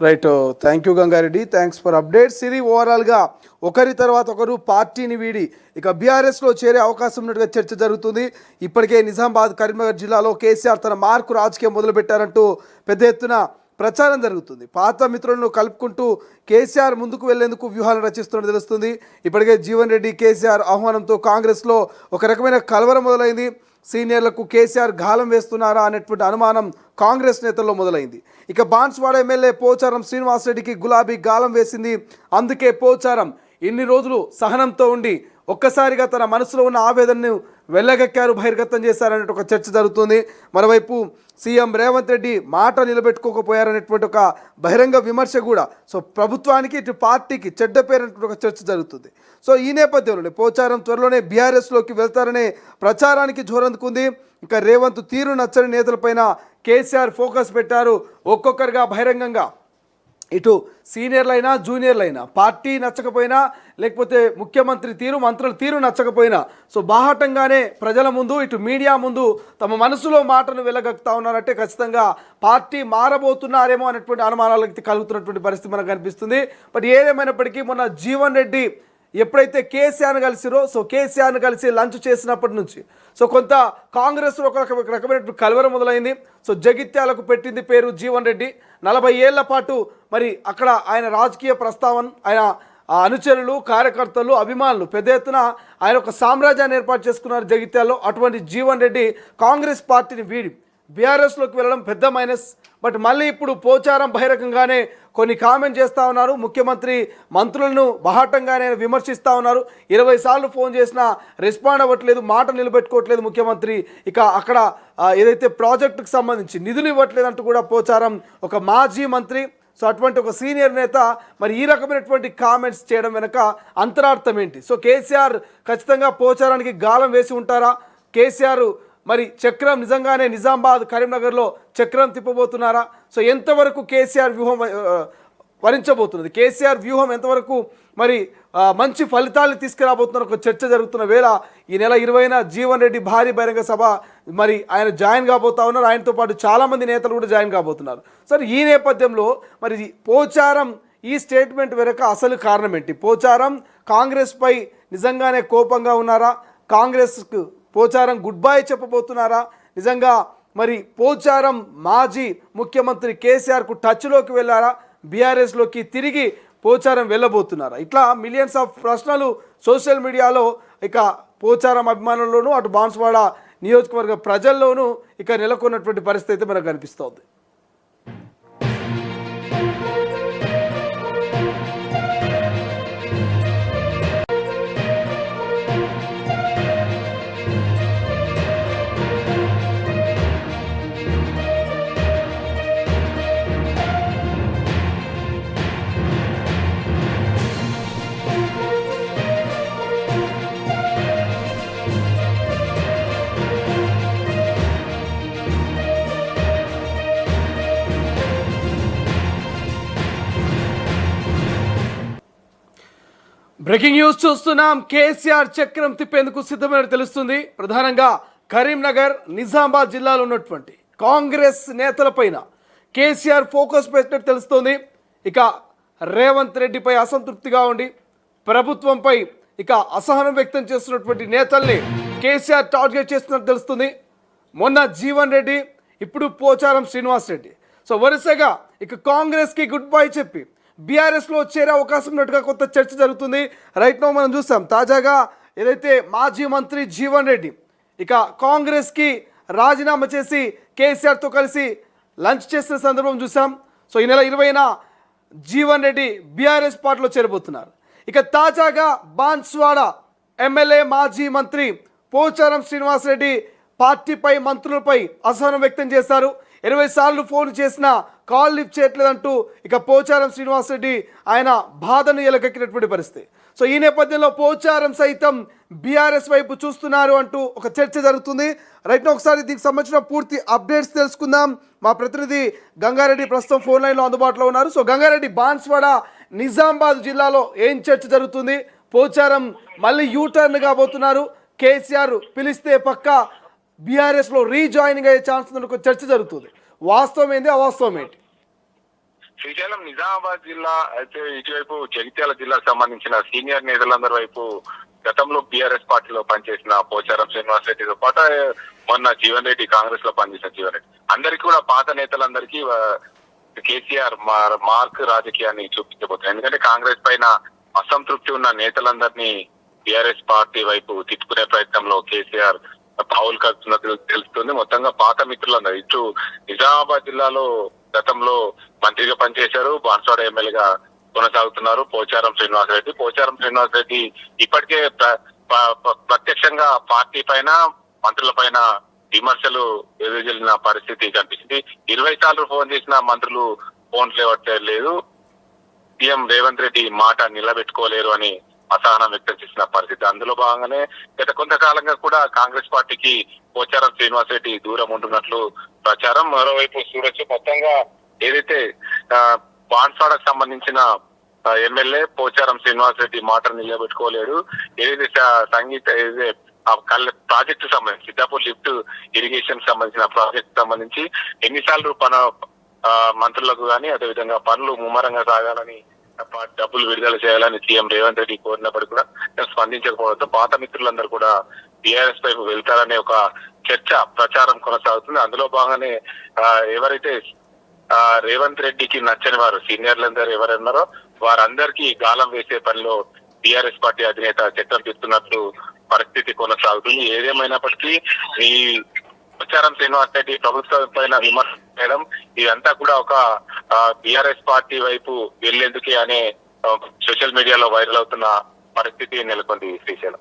Right. Thank you Gangareddy, thanks for updates. ఇది ఓవరాల్గా ఒకరి తర్వాత ఒకరు పార్టీని వీడి ఇక బీఆర్ఎస్లో చేరే అవకాశం ఉన్నట్టుగా చర్చ జరుగుతుంది. ఇప్పటికే నిజామాబాద్, కరీంనగర్ జిల్లాలో కేసీఆర్ తన మార్కు రాజకీయం మొదలుపెట్టారంటూ పెద్ద ఎత్తున ప్రచారం జరుగుతుంది. పాత మిత్రులను కలుపుకుంటూ కేసీఆర్ ముందుకు వెళ్లేందుకు వ్యూహాలు రచిస్తున్నట్టు తెలుస్తుంది. ఇప్పటికే జీవన్ రెడ్డి కేసీఆర్ ఆహ్వానంతో కాంగ్రెస్లో ఒక రకమైన కలవరం మొదలైంది. సీనియర్లకు కేసీఆర్ గాలం వేస్తున్నారా అనేటువంటి అనుమానం కాంగ్రెస్ నేతల్లో మొదలైంది. ఇక బాన్స్వాడ ఎమ్మెల్యే పోచారం శ్రీనివాసరెడ్డికి గులాబీ గాలం వేసింది. అందుకే పోచారం ఇన్ని రోజులు సహనంతో ఉండి ఒక్కసారిగా తన మనసులో ఉన్న ఆవేదనను వెళ్ళగక్కారు, బహిర్గతం చేశారనే ఒక చర్చ జరుగుతుంది. మరోవైపు సీఎం రేవంత్ రెడ్డి మాట నిలబెట్టుకోకపోయారనేటువంటి ఒక బహిరంగ విమర్శ కూడా ప్రభుత్వానికి ఇటు పార్టీకి చెడ్డ పేరనేటువంటి ఒక చర్చ జరుగుతుంది. ఈ నేపథ్యంలోనే పోచారం త్వరలోనే బీఆర్ఎస్లోకి వెళ్తారనే ప్రచారానికి జోరందుకుంది. ఇంకా రేవంత్ తీరు నచ్చని నేతలపైన కేసీఆర్ ఫోకస్ పెట్టారు. ఒక్కొక్కరిగా బహిరంగంగా ఇటు సీనియర్లైనా జూనియర్లైనా పార్టీ నచ్చకపోయినా లేకపోతే ముఖ్యమంత్రి తీరు మంత్రుల తీరు నచ్చకపోయినా బాహటంగానే ప్రజల ముందు ఇటు మీడియా ముందు తమ మనసులో మాటను వెళ్ళగక్తా ఉన్నారంటే ఖచ్చితంగా పార్టీ మారబోతున్నారేమో అనేటువంటి అనుమానాలకి కలుగుతున్నటువంటి పరిస్థితి మనకు కనిపిస్తుంది. బట్ ఏదేమైనప్పటికీ మొన్న జీవన్ రెడ్డి ఎప్పుడైతే కేసీఆర్ను కలిసిరో కేసీఆర్ను కలిసి లంచ్ చేసినప్పటి నుంచి కొంత కాంగ్రెస్లో ఒక రకమైన కలవరం మొదలైంది. జగిత్యాలకు పెట్టింది పేరు జీవన్ రెడ్డి. 40 ఏళ్ల పాటు మరి అక్కడ ఆయన రాజకీయ ప్రస్తావన, ఆయన అనుచరులు, కార్యకర్తలు, అభిమానులు పెద్ద ఎత్తున ఆయన ఒక సామ్రాజ్యాన్ని ఏర్పాటు చేసుకున్నారు జగిత్యాల్లో. అటువంటి జీవన్ రెడ్డి కాంగ్రెస్ పార్టీని వీడి బీఆర్ఎస్లోకి వెళ్ళడం పెద్ద మైనస్. బట్ మళ్ళీ ఇప్పుడు పోచారం బహిరంగంగానే కొన్ని కామెంట్ చేస్తూ ఉన్నారు. ముఖ్యమంత్రి మంత్రులను బహాటంగానే విమర్శిస్తూ ఉన్నారు. 20 సార్లు ఫోన్ చేసినా రెస్పాండ్ అవ్వట్లేదు, మాట నిలబెట్టుకోవట్లేదు ముఖ్యమంత్రి. ఇక అక్కడ ఏదైతే ప్రాజెక్టుకు సంబంధించి నిధులు ఇవ్వట్లేదంటూ కూడా పోచారం ఒక మాజీ మంత్రి, అటువంటి ఒక సీనియర్ నేత మరి ఈ రకమైనటువంటి కామెంట్స్ చేయడం వెనక అంతరార్థం ఏంటి? కేసీఆర్ ఖచ్చితంగా పోచారానికి గాలం వేసి ఉంటారా? కేసీఆర్ మరి చక్రం నిజంగానే నిజామాబాద్, కరీంనగర్లో చక్రం తిప్పబోతున్నారా? ఎంతవరకు కేసీఆర్ వ్యూహం వరించబోతున్నది? కేసీఆర్ వ్యూహం ఎంతవరకు మరి మంచి ఫలితాలు తీసుకురాబోతున్న ఒక చర్చ జరుగుతున్న వేళ ఈ నెల 20న జీవన్ రెడ్డి భారీ బహిరంగ సభ మరి ఆయన జాయిన్ కాబోతా ఉన్నారు. ఆయనతో పాటు చాలామంది నేతలు కూడా జాయిన్ కాబోతున్నారు. ఈ నేపథ్యంలో మరి పోచారం ఈ స్టేట్మెంట్ వెనుక అసలు కారణం ఏంటి? పోచారం కాంగ్రెస్పై నిజంగానే కోపంగా ఉన్నారా? కాంగ్రెస్కు పోచారం గుడ్ బై చెప్పబోతున్నారా? నిజంగా మరి పోచారం మాజీ ముఖ్యమంత్రి కేసీఆర్కు టచ్లోకి వెళ్ళారా? బీఆర్ఎస్లోకి తిరిగి పోచారం వెళ్ళబోతున్నారా? ఇట్లా మిలియన్స్ ఆఫ్ ప్రశ్నలు సోషల్ మీడియాలో ఇక పోచారం అభిమానుల్లోనూ అటు బాన్స్వాడ నియోజకవర్గ ప్రజల్లోనూ ఇక నెలకొన్నటువంటి పరిస్థితి అయితే మనకు కనిపిస్తోంది. బ్రేకింగ్ న్యూస్ చూస్తున్నాం. కేసీఆర్ చక్రం తిప్పేందుకు సిద్ధమైనట్టు తెలుస్తుంది. ప్రధానంగా కరీంనగర్, నిజామాబాద్ జిల్లాలో ఉన్నటువంటి కాంగ్రెస్ నేతలపైన కేసీఆర్ ఫోకస్ పెట్టినట్టు తెలుస్తోంది. ఇక రేవంత్ రెడ్డిపై అసంతృప్తిగా ఉండి ప్రభుత్వంపై ఇక అసహనం వ్యక్తం చేస్తున్నటువంటి నేతల్ని కేసీఆర్ టార్గెట్ చేస్తున్నట్టు తెలుస్తుంది. మొన్న జీవన్ రెడ్డి, ఇప్పుడు పోచారం శ్రీనివాసరెడ్డి. వరుసగా ఇక కాంగ్రెస్కి గుడ్ బై చెప్పి బీఆర్ఎస్లో చేరే అవకాశం ఉన్నట్టుగా కొంత చర్చ జరుగుతుంది. రైట్ నో మనం చూసాం తాజాగా ఏదైతే మాజీ మంత్రి జీవన్ రెడ్డి ఇక కాంగ్రెస్కి రాజీనామా చేసి కేసీఆర్తో కలిసి లంచ్ చేసిన సందర్భం చూసాం. ఈ నెల 20న జీవన్ రెడ్డి బీఆర్ఎస్ పార్టీలో చేరబోతున్నారు. ఇక తాజాగా బాన్స్వాడ ఎమ్మెల్యే మాజీ మంత్రి పోచారం శ్రీనివాసరెడ్డి పార్టీపై, మంత్రులపై అసహనం వ్యక్తం చేశారు. 20 సార్లు ఫోన్ చేసినా కాల్ లిఫ్ట్ చేయట్లేదంటూ ఇక పోచారం శ్రీనివాసరెడ్డి ఆయన బాధను ఎలకెక్కినటువంటి పరిస్థితి. ఈ నేపథ్యంలో పోచారం సైతం బీఆర్ఎస్ వైపు చూస్తున్నారు అంటూ ఒక చర్చ జరుగుతుంది. రైట్ నో ఒకసారి దీనికి సంబంధించిన పూర్తి అప్డేట్స్ తెలుసుకుందాం. మా ప్రతినిధి గంగారెడ్డి ప్రస్తుతం ఫోన్ లైన్లో అందుబాటులో ఉన్నారు. గంగారెడ్డి, బాన్స్వాడ నిజామాబాద్ జిల్లాలో ఏం చర్చ జరుగుతుంది? పోచారం మళ్ళీ యూటర్న్ కాబోతున్నారు. కేసీఆర్ పిలిస్తే పక్కా బీఆర్ఎస్లో రీజాయినింగ్ అయ్యే ఛాన్స్ ఉందని ఒక చర్చ జరుగుతుంది. వాస్తవం ఏంది, అవాస్తవం ఏంటి? శ్రీశైలం నిజామాబాద్ జిల్లా అయితే ఇటువైపు జగిత్యాల జిల్లాకు సంబంధించిన సీనియర్ నేతలందరి వైపు గతంలో బీఆర్ఎస్ పార్టీలో పనిచేసిన పోచారం శ్రీనివాస్ రెడ్డితో పాటు మొన్న జీవన్ రెడ్డి కాంగ్రెస్ లో పనిచేసిన జీవన్ రెడ్డి అందరికీ కూడా పాత నేతలందరికీ కేసీఆర్ మార్క్ రాజకీయాన్ని చూపించబోతున్నారు. ఎందుకంటే కాంగ్రెస్ పైన అసంతృప్తి ఉన్న నేతలందరినీ బీఆర్ఎస్ పార్టీ వైపు తిప్పుకునే ప్రయత్నంలో కేసీఆర్ పావులు కలుపుతున్నట్టు తెలుస్తుంది. మొత్తంగా పాత మిత్రులందరూ ఇటు నిజామాబాద్ జిల్లాలో గతంలో మంత్రిగా పనిచేశారు, బాన్స్వాడ ఎమ్మెల్యేగా కొనసాగుతున్నారు పోచారం శ్రీనివాస్ రెడ్డి. పోచారం శ్రీనివాస్ రెడ్డి ఇప్పటికే ప్రత్యక్షంగా పార్టీ పైన మంత్రుల పైన విమర్శలు ఎదురుజల్లిన పరిస్థితి కనిపిస్తుంది. 20 సార్లు ఫోన్ చేసిన మంత్రులు ఫోన్ లేవట్లేదు. సీఎం రేవంత్ రెడ్డి మాట నిలబెట్టుకోలేరు అని అసహనం వ్యక్తం చేసిన పరిస్థితి. అందులో భాగంగానే గత కొంతకాలంగా కూడా కాంగ్రెస్ పార్టీకి పోచారం శ్రీనివాస్ రెడ్డి దూరం ఉంటున్నట్లు ప్రచారం. మరోవైపు చూడొచ్చు, మొత్తంగా ఏదైతే బాన్స్వాడకు సంబంధించిన ఎమ్మెల్యే పోచారం శ్రీనివాస్ రెడ్డి మాటను నిలబెట్టుకోలేడు. ఏదైతే సంగీత ప్రాజెక్టు సంబంధించి సిద్ధాపూర్ లిఫ్ట్ ఇరిగేషన్ సంబంధించిన ప్రాజెక్ట్ సంబంధించి ఎన్నిసార్లు మంత్రులకు కానీ అదేవిధంగా పనులు ముమ్మరంగా సాగాలని డబ్బులు విడుదల చేయాలని సీఎం రేవంత్ రెడ్డి కోరినప్పటికీ కూడా స్పందించకపోవడంతో పాత మిత్రులందరూ కూడా టీఆర్ఎస్ వైపు వెళ్తారనే ఒక చర్చ ప్రచారం కొనసాగుతుంది. అందులో భాగంగానే ఎవరైతే రేవంత్ రెడ్డికి నచ్చని వారు సీనియర్లందరూ ఎవరున్నారో వారందరికీ గాలం వేసే పనిలో టీఆర్ఎస్ పార్టీ అధినేత చట్టం తీస్తున్నట్లు పరిస్థితి కొనసాగుతుంది. ఏదేమైనప్పటికీ ఈ పోచారం శ్రీనివాస్ రెడ్డి ప్రభుత్వం పైన విమర్శ చేయడం ఇదంతా కూడా ఒక బీఆర్ఎస్ పార్టీ వైపు వెళ్లేందుకే అనే సోషల్ మీడియాలో వైరల్ అవుతున్న పరిస్థితి నెలకొంది. Srisailam.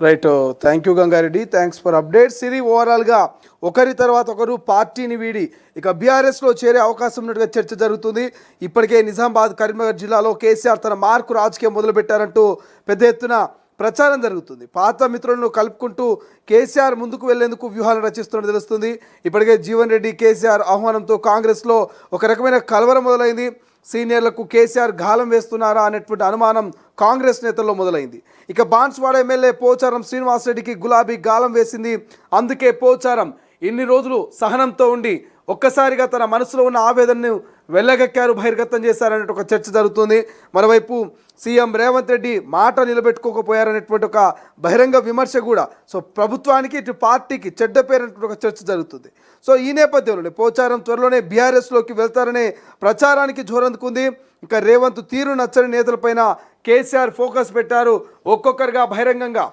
Right, thank you Gangareddy, thanks for updates. ఇది ఓవరాల్గా ఒకరి తర్వాత ఒకరు పార్టీని వీడి ఇక బీఆర్ఎస్లో చేరే అవకాశం ఉన్నట్టుగా చర్చ జరుగుతుంది. ఇప్పటికే నిజామాబాద్ కరీంనగర్ జిల్లాలో కేసీఆర్ తన మార్కు రాజకీయం మొదలుపెట్టారంటూ పెద్ద ఎత్తున ప్రచారం జరుగుతుంది. పాత మిత్రులను కలుపుకుంటూ కేసీఆర్ ముందుకు వెళ్లేందుకు వ్యూహాలు రచిస్తున్నట్టు తెలుస్తుంది. ఇప్పటికే జీవన్ రెడ్డి కేసీఆర్ ఆహ్వానంతో కాంగ్రెస్లో ఒక రకమైన కలవరం మొదలైంది. సీనియర్లకు కేసీఆర్ గాలం వేస్తున్నారా అనేటువంటి అనుమానం కాంగ్రెస్ నేతల్లో మొదలైంది. ఇక బాన్స్వాడ ఎమ్మెల్యే పోచారం శ్రీనివాస్ రెడ్డికి గులాబీ గాలం వేసింది. అందుకే పోచారం ఇన్ని రోజులు సహనంతో ఉండి ఒక్కసారిగా తన మనసులో ఉన్న ఆవేదనను వెళ్ళగక్కారు, బహిర్గతం చేశారనే ఒక చర్చ జరుగుతుంది. మరోవైపు సీఎం రేవంత్ రెడ్డి మాట నిలబెట్టుకోకపోయారనేటువంటి ఒక బహిరంగ విమర్శ కూడా సో ప్రభుత్వానికి ఇటు పార్టీకి చెడ్డ పేరనేటువంటి ఒక చర్చ జరుగుతుంది. సో ఈ నేపథ్యంలోనే పోచారం త్వరలోనే బీఆర్ఎస్లోకి వెళ్తారనే ప్రచారానికి జోరందుకుంది. ఇంకా రేవంత్ తీరు నచ్చని నేతలపైన కేసీఆర్ ఫోకస్ పెట్టారు. ఒక్కొక్కరుగా బహిరంగంగా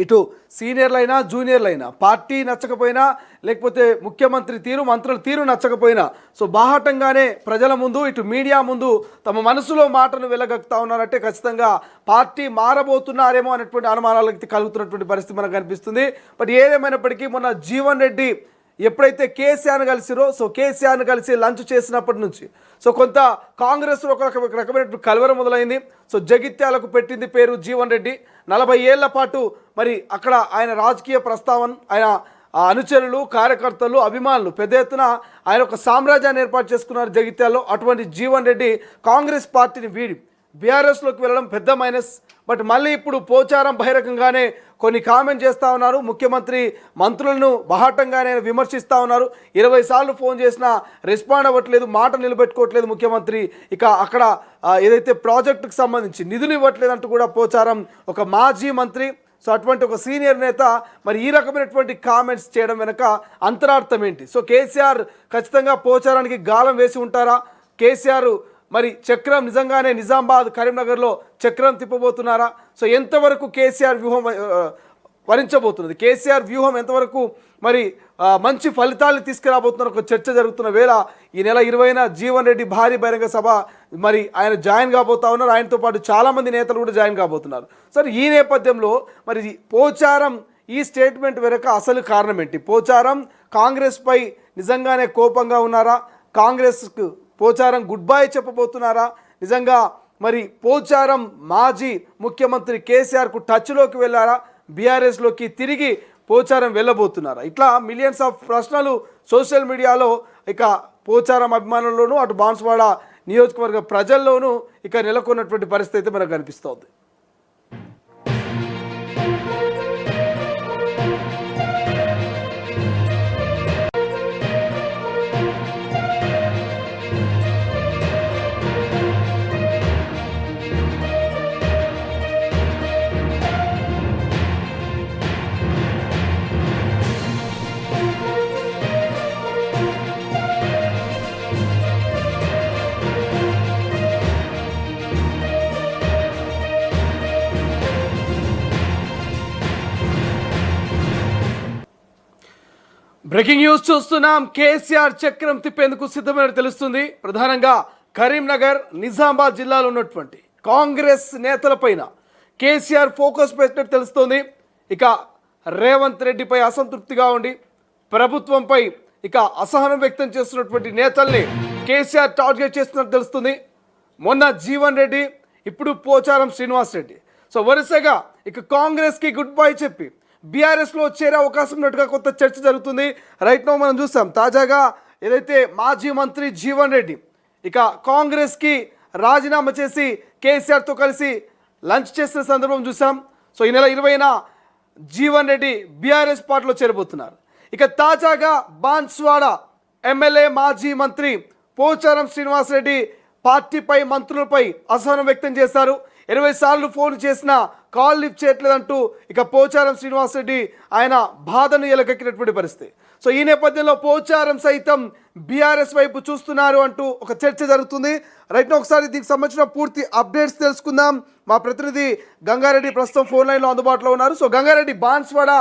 ఇటు సీనియర్లైనా జూనియర్లైనా పార్టీ నచ్చకపోయినా లేకపోతే ముఖ్యమంత్రి తీరు మంత్రుల తీరు నచ్చకపోయినా సో బాహాటంగానే ప్రజల ముందు ఇటు మీడియా ముందు తమ మనసులో మాటను వెళ్ళగక్కుతా ఉన్నారంటే ఖచ్చితంగా పార్టీ మారబోతున్నారేమో అనేటువంటి అనుమానాలకు కలుగుతున్నటువంటి పరిస్థితి మనకు కనిపిస్తుంది. బట్ ఏదేమైనప్పటికీ మొన్న జీవన్ రెడ్డి ఎప్పుడైతే కేసీఆర్ను కలిసిరో సో కేసీఆర్ను కలిసి లంచ్ చేసినప్పటి నుంచి సో కొంత కాంగ్రెస్లో ఒక రకమైన కలవరం మొదలైంది. సో జగిత్యాలకు పెట్టింది పేరు జీవన్ రెడ్డి. 40 ఏళ్ల పాటు మరి అక్కడ ఆయన రాజకీయ ప్రస్తావన, ఆయన అనుచరులు, కార్యకర్తలు, అభిమానులు పెద్ద ఎత్తున ఆయన ఒక సామ్రాజ్యాన్ని ఏర్పాటు చేసుకున్నారు జగిత్యాల్లో. అటువంటి జీవన్ రెడ్డి కాంగ్రెస్ పార్టీని వీడి బీఆర్ఎస్లోకి వెళ్ళడం పెద్ద మైనస్. బట్ మళ్ళీ ఇప్పుడు పోచారం బహిరంగంగానే కొన్ని కామెంట్ చేస్తూ ఉన్నారు. ముఖ్యమంత్రి మంత్రులను బహాటంగానే విమర్శిస్తూ ఉన్నారు. 20 సార్లు ఫోన్ చేసినా రెస్పాండ్ అవ్వట్లేదు, మాట నిలబెట్టుకోవట్లేదు ముఖ్యమంత్రి. ఇక అక్కడ ఏదైతే ప్రాజెక్టుకు సంబంధించి నిధులు ఇవ్వట్లేదంటూ కూడా పోచారం ఒక మాజీ మంత్రి, సో అటువంటి ఒక సీనియర్ నేత మరి ఈ రకమైనటువంటి కామెంట్స్ చేయడం వెనక అంతరార్థం ఏంటి? సో కేసీఆర్ ఖచ్చితంగా పోచారానికి గాలం వేసి ఉంటారా? కేసీఆర్ మరి చక్రం నిజంగానే నిజామాబాద్ కరీంనగర్లో చక్రం తిప్పబోతున్నారా? సో ఎంతవరకు కేసీఆర్ వ్యూహం వరించబోతున్నది, కేసీఆర్ వ్యూహం ఎంతవరకు మరి మంచి ఫలితాలను తీసుకురాబోతున్న ఒక చర్చ జరుగుతున్న వేళ ఈ నెల 20న జీవన్ రెడ్డి భారీ బహిరంగ సభ మరి ఆయన జాయిన్ కాబోతా ఉన్నారు. ఆయనతో పాటు చాలామంది నేతలు కూడా జాయిన్ కాబోతున్నారు. సరే ఈ నేపథ్యంలో మరి పోచారం ఈ స్టేట్మెంట్ వెనుక అసలు కారణం ఏంటి? పోచారం కాంగ్రెస్పై నిజంగానే కోపంగా ఉన్నారా? కాంగ్రెస్కు పోచారం గుడ్ బై చెప్పబోతున్నారా? నిజంగా మరి పోచారం మాజీ ముఖ్యమంత్రి కేసీఆర్కు టచ్లోకి వెళ్ళారా? బీఆర్ఎస్లోకి తిరిగి పోచారం వెళ్ళబోతున్నారా? ఇట్లా మిలియన్స్ ఆఫ్ ప్రశ్నలు సోషల్ మీడియాలో ఇక పోచారం అభిమానుల్లోనూ అటు బాన్స్వాడ నియోజకవర్గ ప్రజల్లోనూ ఇక నెలకొన్నటువంటి పరిస్థితి మనకు కనిపిస్తోంది. బ్రేకింగ్ న్యూస్ చూస్తున్నాం. కేసీఆర్ చక్రం తిప్పేందుకు సిద్ధమైనట్టు తెలుస్తుంది. ప్రధానంగా కరీంనగర్, నిజామాబాద్ జిల్లాలో ఉన్నటువంటి కాంగ్రెస్ నేతలపైన కేసీఆర్ ఫోకస్ పెట్టినట్టు తెలుస్తుంది. ఇక రేవంత్ రెడ్డిపై అసంతృప్తిగా ఉండి ప్రభుత్వంపై ఇక అసహనం వ్యక్తం చేస్తున్నటువంటి నేతల్ని కేసీఆర్ టార్గెట్ చేస్తున్నట్టు తెలుస్తుంది. మొన్న జీవన్ రెడ్డి, ఇప్పుడు పోచారం శ్రీనివాస్ రెడ్డి. సో వరుసగా ఇక కాంగ్రెస్కి గుడ్ బై చెప్పి బీఆర్ఎస్లో చేరే అవకాశం ఉన్నట్టుగా కొంత చర్చ జరుగుతుంది. రైట్ నో మనం చూస్తాం తాజాగా ఏదైతే మాజీ మంత్రి జీవన్ రెడ్డి ఇక కాంగ్రెస్కి రాజీనామా చేసి కేసీఆర్తో కలిసి లంచ్ చేసిన సందర్భం చూసాం. సో ఈ నెల 20న జీవన్ రెడ్డి బీఆర్ఎస్ పార్టీలో చేరబోతున్నారు. ఇక తాజాగా బాన్స్వాడ ఎమ్మెల్యే మాజీ మంత్రి పోచారం శ్రీనివాస్ రెడ్డి పార్టీపై, మంత్రులపై అసహనం వ్యక్తం చేశారు. 20 సార్లు ఫోన్ చేసినా కాల్ లిఫ్ట్ చేయట్లేదంటూ ఇక పోచారం శ్రీనివాస్ రెడ్డి ఆయన బాధను ఎలకెక్కినటువంటి పరిస్థితి. సో ఈ నేపథ్యంలో పోచారం సైతం బీఆర్ఎస్ వైపు చూస్తున్నారు అంటూ ఒక చర్చ జరుగుతుంది. రైట్, ఒకసారి దీనికి సంబంధించిన పూర్తి అప్డేట్స్ తెలుసుకుందాం. మా ప్రతినిధి గంగారెడ్డి ప్రస్తుతం ఫోన్ లైన్లో అందుబాటులో ఉన్నారు. సో గంగారెడ్డి, బాన్స్వాడ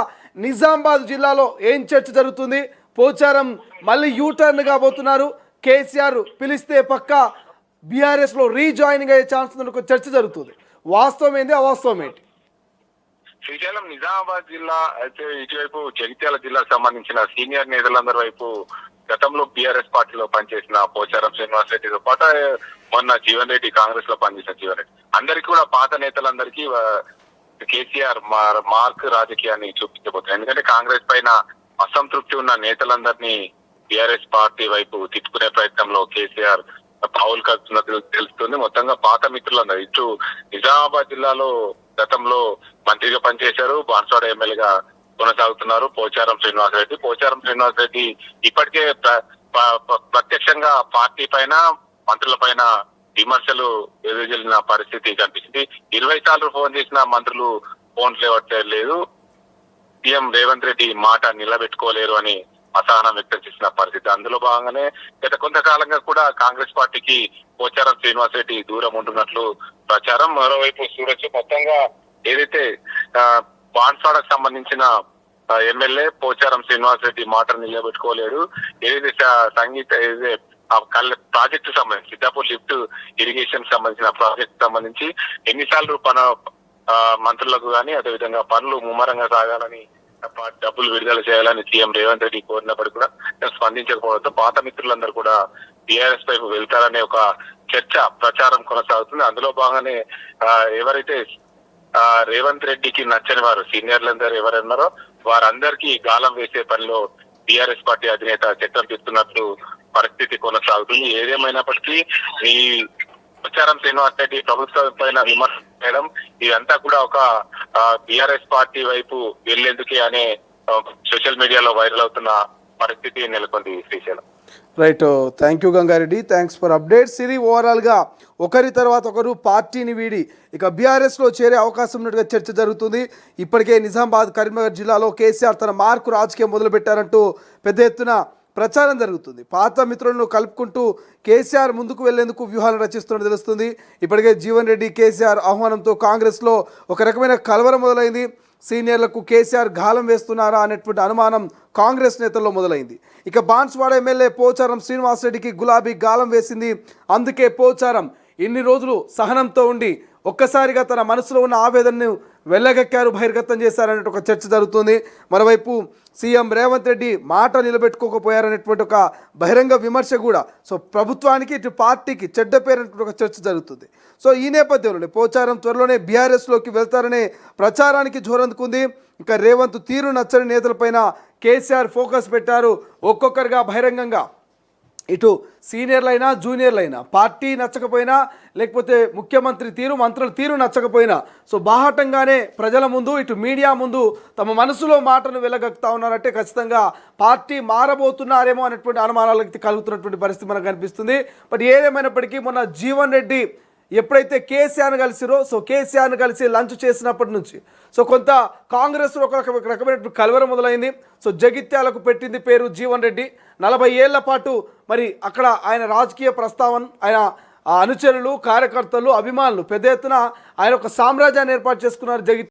నిజామాబాద్ జిల్లాలో ఏం చర్చ జరుగుతుంది? పోచారం మళ్ళీ యూటర్న్ కాబోతున్నారు. కేసీఆర్ పిలిస్తే పక్క బీఆర్ఎస్లో రీజాయినింగ్ అయ్యే ఛాన్స్ ఉందని ఒక చర్చ జరుగుతుంది. వాస్తవం ఏంది, అవాస్తవం ఏంటి? శ్రీశైలం నిజామాబాద్ జిల్లా అయితే ఇటువైపు జగిత్యాల జిల్లాకు సంబంధించిన సీనియర్ నేతలందరి వైపు గతంలో బీఆర్ఎస్ పార్టీలో పనిచేసిన పోచారం శ్రీనివాస్ రెడ్డితో పాటు మొన్న జీవన్ రెడ్డి కాంగ్రెస్ లో పనిచేసిన జీవన్ రెడ్డి అందరికీ కూడా పాత నేతలందరికీ కేసీఆర్ మార్క్ రాజకీయాన్ని చూపించబోతున్నారు. ఎందుకంటే కాంగ్రెస్ పైన అసంతృప్తి ఉన్న నేతలందరినీ బీఆర్ఎస్ పార్టీ వైపు తిప్పుకునే ప్రయత్నంలో కేసీఆర్ పావులు కలుపుతున్నట్టు తెలుస్తుంది. మొత్తంగా పాత మిత్రులందరూ ఇటు నిజామాబాద్ జిల్లాలో గతంలో మంత్రిగా పనిచేశారు, బాన్స్వాడ ఎమ్మెల్యేగా కొనసాగుతున్నారు పోచారం శ్రీనివాస్ రెడ్డి. పోచారం శ్రీనివాస్ రెడ్డి ఇప్పటికే ప్రత్యక్షంగా పార్టీ పైన, మంత్రుల పైన విమర్శలు ఎదుర్కొన్న పరిస్థితి కనిపిస్తుంది. 20 సార్లు ఫోన్ చేసిన మంత్రులు ఫోన్ లేవట్లేదు. సీఎం రేవంత్ రెడ్డి మాట నిలబెట్టుకోలేరు అని అసహనం వ్యక్తం చేసిన పరిస్థితి. అందులో భాగంగానే గత కొంతకాలంగా కూడా కాంగ్రెస్ పార్టీకి పోచారం శ్రీనివాస్ రెడ్డి దూరం ఉంటున్నట్లు ప్రచారం. మరోవైపు చూడొచ్చు, మొత్తంగా ఏదైతే బాన్స్వాడకు సంబంధించిన ఎమ్మెల్యే పోచారం శ్రీనివాస్ రెడ్డి మాటను నిలబెట్టుకోలేడు. ఏదైతే సంగీత ప్రాజెక్టు సంబంధించి సిద్ధాపూర్ లిఫ్ట్ ఇరిగేషన్ సంబంధించిన ప్రాజెక్ట్ సంబంధించి ఎన్నిసార్లు మంత్రులకు కానీ అదేవిధంగా పనులు ముమ్మరంగా సాగాలని, డబ్బులు విడుదల చేయాలని సీఎం రేవంత్ రెడ్డి కోరినప్పటికీ కూడా స్పందించకపోవడంతో పాత మిత్రులందరూ కూడా టీఆర్ఎస్ వైపు వెళ్తారనే ఒక చర్చ, ప్రచారం కొనసాగుతుంది. అందులో భాగంగానే ఎవరైతే రేవంత్ రెడ్డికి నచ్చని వారు సీనియర్లందరూ ఎవరున్నారో వారందరికీ గాలం వేసే పనిలో టీఆర్ఎస్ పార్టీ అధినేత చట్టం చెప్తున్నట్లు పరిస్థితి కొనసాగుతుంది. ఏదేమైనప్పటికీ ఈ పోచారం శ్రీనివాస్ రెడ్డి ప్రభుత్వం పైన విమర్శ చేయడం ఇదంతా కూడా ఒక బీఆర్ఎస్ పార్టీ వైపు వెళ్లేందుకే అనే సోషల్ మీడియాలో వైరల్ అవుతున్న పరిస్థితి నెలకొంది. Srisailam. Right, thank you Gangareddy, thanks for updates. ఇది ఓవరాల్గా ఒకరి తర్వాత ఒకరు పార్టీని వీడి ఇక బీఆర్ఎస్లో చేరే అవకాశం ఉన్నట్టుగా చర్చ జరుగుతుంది. ఇప్పటికే నిజామాబాద్, కరీంనగర్ జిల్లాలో కేసీఆర్ తన మార్కు రాజకీయం మొదలుపెట్టారంటూ పెద్ద ఎత్తున ప్రచారం జరుగుతుంది. పాత మిత్రులను కలుపుకుంటూ కేసీఆర్ ముందుకు వెళ్లేందుకు వ్యూహాలు రచిస్తున్నట్టు తెలుస్తుంది. ఇప్పటికే జీవన్ రెడ్డి కేసీఆర్ ఆహ్వానంతో కాంగ్రెస్లో ఒక రకమైన కలవరం మొదలైంది. సీనియర్లకు కేసీఆర్ గాలం వేస్తున్నారా అనేటువంటి అనుమానం కాంగ్రెస్ నేతల్లో మొదలైంది. ఇక బాన్స్వాడ ఎమ్మెల్యే పోచారం శ్రీనివాస్ రెడ్డికి గులాబీ గాలం వేసింది. అందుకే పోచారం ఇన్ని రోజులు సహనంతో ఉండి ఒక్కసారిగా తన మనసులో ఉన్న ఆవేదనను వెళ్ళగక్కారు, బహిర్గతం చేశారనే ఒక చర్చ జరుగుతుంది. మరోవైపు సీఎం రేవంత్ రెడ్డి మాట నిలబెట్టుకోకపోయారనేటువంటి ఒక బహిరంగ విమర్శ కూడా సో ప్రభుత్వానికి, ఇటు పార్టీకి చెడ్డ పేరనేటువంటి ఒక చర్చ జరుగుతుంది. సో ఈ నేపథ్యంలోనే పోచారం త్వరలోనే బీఆర్ఎస్లోకి వెళ్తారనే ప్రచారానికి జోరందుకుంది. ఇంకా రేవంత్ తీరు నచ్చని నేతలపైన కేసీఆర్ ఫోకస్ పెట్టారు. ఒక్కొక్కరుగా బహిరంగంగా ఇటు సీనియర్లైనా, జూనియర్లైనా, పార్టీ నచ్చకపోయినా, లేకపోతే ముఖ్యమంత్రి తీరు, మంత్రుల తీరు నచ్చకపోయినా సో బాహాటంగానే ప్రజల ముందు, ఇటు మీడియా ముందు తమ మనసులో మాటను వెళ్ళగక్తా ఉన్నారంటే ఖచ్చితంగా పార్టీ మారబోతున్నారేమో అనేటువంటి అనుమానాలకు కలుగుతున్నటువంటి పరిస్థితి మనకు కనిపిస్తుంది. బట్ ఏదేమైనప్పటికీ మొన్న జీవన్ రెడ్డి ఎప్పుడైతే కేసీఆర్ను కలిసిరో సో కేసీఆర్ను కలిసి లంచ్ చేసినప్పటి నుంచి సో కొంత కాంగ్రెస్లో ఒక రకమైన కలవరం మొదలైంది. సో జగిత్యాలకు పెట్టింది పేరు జీవన్ రెడ్డి. 40 ఏళ్ల పాటు మరి అక్కడ ఆయన రాజకీయ ప్రస్తావన, ఆయన అనుచరులు, కార్యకర్తలు, అభిమానులు పెద్ద ఎత్తున ఆయన ఒక సామ్రాజ్యాన్ని ఏర్పాటు చేసుకున్నారు జగిత్యాల.